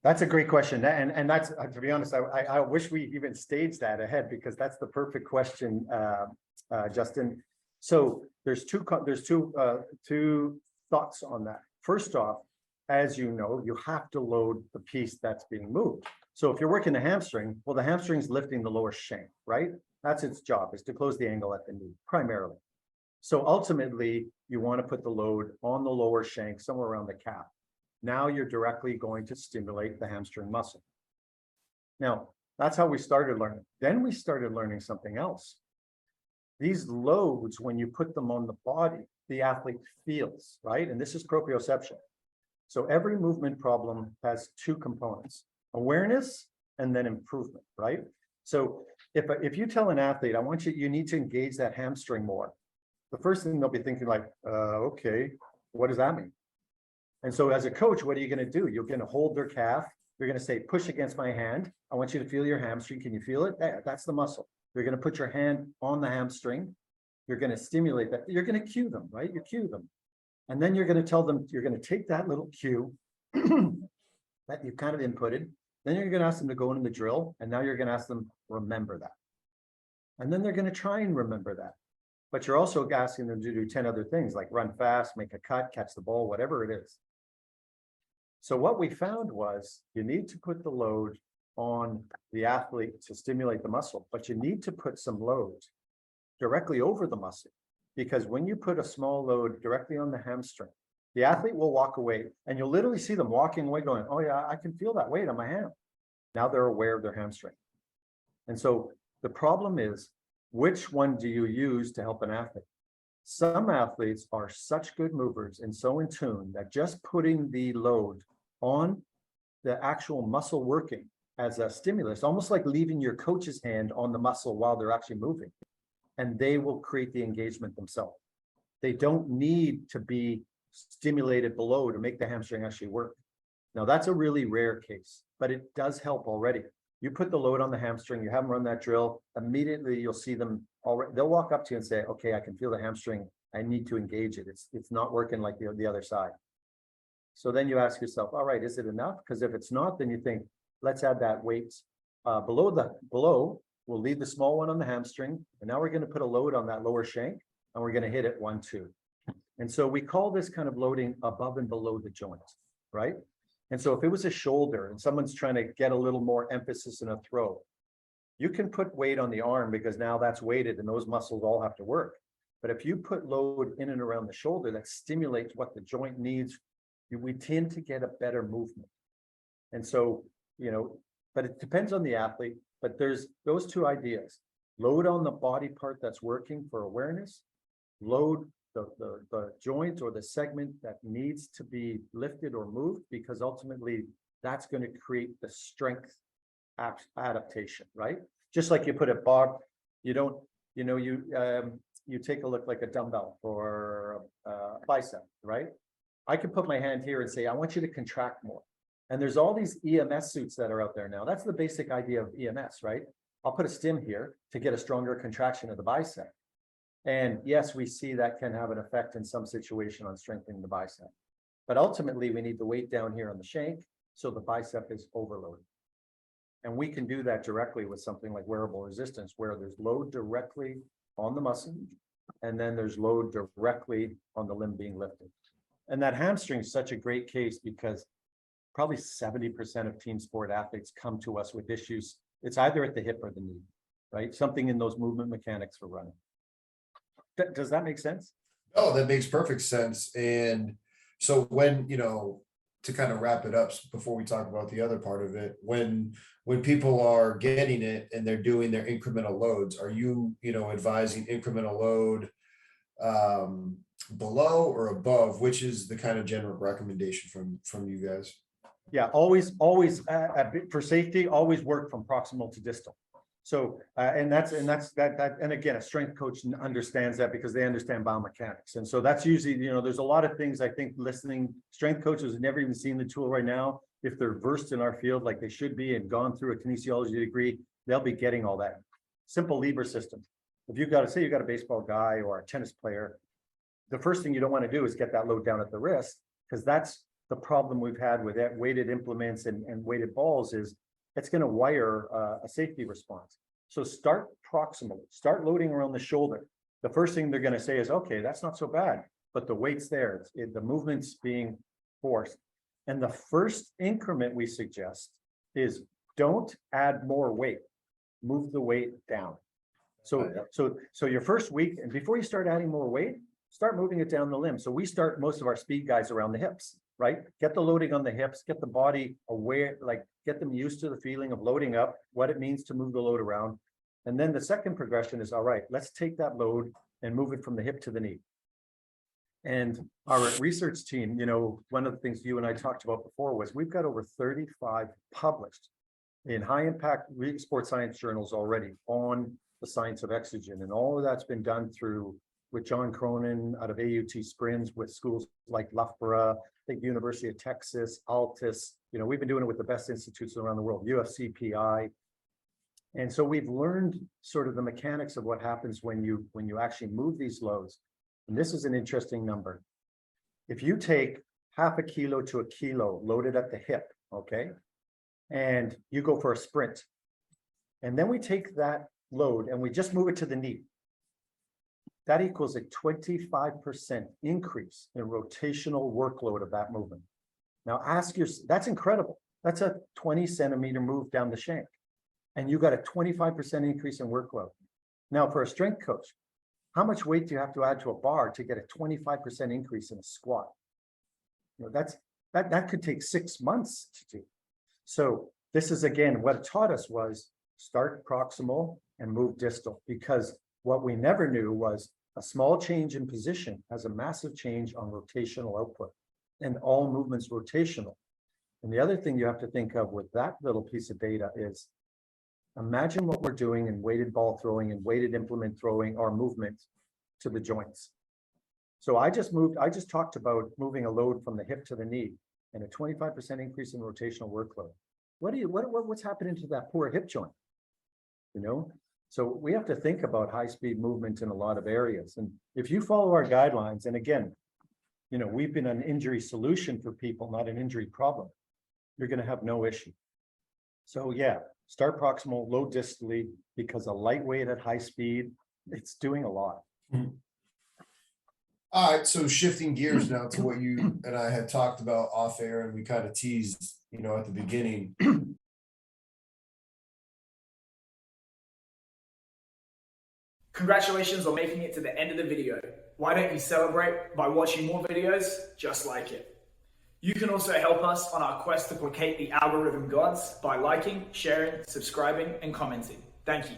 That's a great question. And that's, to be honest, I wish we even staged that ahead, because that's the perfect question, Justin. So there's two thoughts on that. First off, as you know, you have to load the piece that's being moved. So if you're working the hamstring, well, the hamstring's lifting the lower shank, right? That's its job, is to close the angle at the knee, primarily. So ultimately, you want to put the load on the lower shank, somewhere around the calf. Now you're directly going to stimulate the hamstring muscle. Now, that's how we started learning. Then we started learning something else. These loads, when you put them on the body, the athlete feels, right? And this is proprioception. So every movement problem has two components: awareness and then improvement, right? So if you tell an athlete, you need to engage that hamstring more, the first thing they'll be thinking like, okay, what does that mean? And so as a coach, what are you going to do? You're going to hold their calf. You're going to say, push against my hand. I want you to feel your hamstring. Can you feel it? There, that's the muscle. You're going to put your hand on the hamstring. You're going to stimulate that. You're going to cue them, right? You cue them. And then you're going to tell them, you're going to take that little cue that you've kind of inputted. Then you're going to ask them to go into the drill. And now you're going to ask them, remember that. And then they're going to try and remember that. But you're also asking them to do 10 other things, like run fast, make a cut, catch the ball, whatever it is. So what we found was you need to put the load on the athlete to stimulate the muscle, but you need to put some load directly over the muscle, because when you put a small load directly on the hamstring, the athlete will walk away, and you'll literally see them walking away going, oh yeah, I can feel that weight on my hand. Now they're aware of their hamstring. And so the problem is, which one do you use to help an athlete? Some athletes are such good movers and so in tune that just putting the load on the actual muscle working as a stimulus, almost like leaving your coach's hand on the muscle while they're actually moving, and they will create the engagement themselves. They don't need to be stimulated below to make the hamstring actually work. Now that's a really rare case, but it does help already. You put the load on the hamstring, you have them run that drill, immediately you'll see them already, they'll walk up to you and say, okay, I can feel the hamstring, I need to engage it. It's not working like the other side. So then you ask yourself, all right, is it enough? Because if it's not, then you think, let's add that weight below, we'll leave the small one on the hamstring, and now we're going to put a load on that lower shank, and we're going to hit it 1, 2. And so we call this kind of loading above and below the joint, right? And so if it was a shoulder and someone's trying to get a little more emphasis in a throw, you can put weight on the arm because now that's weighted and those muscles all have to work. But if you put load in and around the shoulder that stimulates what the joint needs, we tend to get a better movement. And so, but it depends on the athlete, but there's those two ideas: load on the body part that's working for awareness, load the joint or the segment that needs to be lifted or moved, because ultimately that's going to create the strength adaptation, right? Just like you put a bar, you don't, you take a look like a dumbbell or a bicep, right? I can put my hand here and say, I want you to contract more. And there's all these EMS suits that are out there now. That's the basic idea of EMS, right? I'll put a stim here to get a stronger contraction of the bicep. And yes, we see that can have an effect in some situation on strengthening the bicep. But ultimately, we need the weight down here on the shank, so the bicep is overloaded. And we can do that directly with something like wearable resistance, where there's load directly on the muscle, and then there's load directly on the limb being lifted. And that hamstring is such a great case because probably 70% of team sport athletes come to us with issues. It's either at the hip or the knee, right? Something in those movement mechanics for running. Does that make sense? Oh, that makes perfect sense. And so when, to kind of wrap it up before we talk about the other part of it, when people are getting it and they're doing their incremental loads, are you, advising incremental load below or above? Which is the kind of general recommendation from you guys? Yeah, always for safety, always work from proximal to distal. So and again, a strength coach understands that because they understand biomechanics. And so that's usually, there's a lot of things I think strength coaches have never even seen the tool right now. If they're versed in our field like they should be and gone through a kinesiology degree, they'll be getting all that. Simple lever system. If you've got a baseball guy or a tennis player, the first thing you don't want to do is get that load down at the wrist, because that's the problem we've had with that weighted implements and weighted balls is it's going to wire a safety response. So start proximally, start loading around the shoulder. The first thing they're going to say is, okay, that's not so bad, but the weight's there, the movement's being forced. And the first increment we suggest is don't add more weight, move the weight down. So your first week, and before you start adding more weight, start moving it down the limb. So we start most of our speed guys around the hips, right? Get the loading on the hips, get the body aware, like get them used to the feeling of loading up, what it means to move the load around. And then the second progression is, all right, let's take that load and move it from the hip to the knee. And our research team, you know, one of the things you and I talked about before was we've got over 35 published in high impact sports science journals already on the science of exogen. And all of that's been done through with John Cronin out of AUT Springs with schools like Loughborough, I think University of Texas, Altus. You know, we've been doing it with the best institutes around the world, UFCPI. And so we've learned sort of the mechanics of what happens when you actually move these loads. And this is an interesting number. If you take half a kilo to a kilo loaded at the hip, okay, and you go for a sprint, and then we take that load and we just move it to the knee, that equals a 25% increase in rotational workload of that movement. Now ask yourself, that's incredible. That's a 20 centimeter move down the shank. And you got a 25% increase in workload. Now for a strength coach, how much weight do you have to add to a bar to get a 25% increase in a squat? You know, that could take 6 months to do. So this is, again, what it taught us was start proximal and move distal, because what we never knew was a small change in position has a massive change on rotational output, and all movements rotational. And the other thing you have to think of with that little piece of data is, imagine what we're doing in weighted ball throwing and weighted implement throwing our movement to the joints. So I just talked about moving a load from the hip to the knee and a 25% increase in rotational workload. What's happening to that poor hip joint? You know, so we have to think about high speed movement in a lot of areas. And if you follow our guidelines, and again, you know, we've been an injury solution for people, not an injury problem, you're going to have no issue. So yeah, start proximal, low distally, because a lightweight at high speed, it's doing a lot. All right, so shifting gears now to what you and I had talked about off air, and we kind of teased, you know, at the beginning. Congratulations on making it to the end of the video. Why don't you celebrate by watching more videos just like it? You can also help us on our quest to placate the algorithm gods by liking, sharing, subscribing, and commenting. Thank you.